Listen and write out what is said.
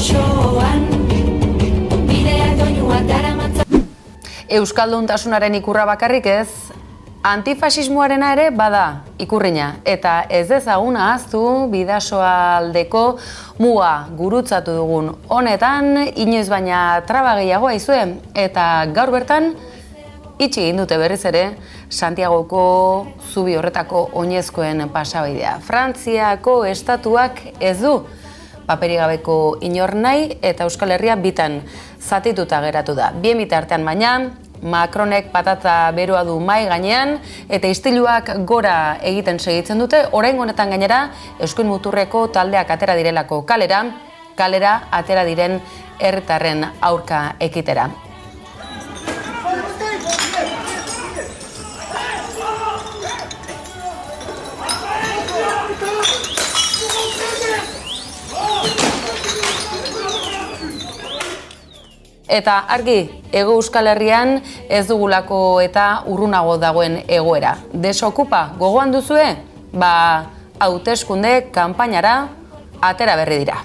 goxoan, bidea doinuak daramatza. Euskalduntasunaren ikurra bakarrik ez, antifasismoarena ere bada ikurrina, eta ez dezagun ahaztu Bidasoaldeko muga gurutzatu dugun honetan, inoiz baina traba gehiago aizue, eta gaur bertan itxi egin dute berriz ere Santiagoko zubi horretako oinezkoen pasabidea. Frantziako estatuak ez du paperik gabeko inor nahi eta Euskal Herria bitan zatituta geratu da. Bien bitartean baina, Macronek patata beroa du mai gainean eta istiluak gora egiten segitzen dute. Oraingo honetan gainera Euskal Muturreko taldeak atera direlako kalera atera diren herritarren aurka ekitera. Eta argi, Hego Euskal Herrian ez dugulako eta urrunago dagoen egoera. Desokupa gogoan duzue? Hauteskunde kanpainara atera berri dira.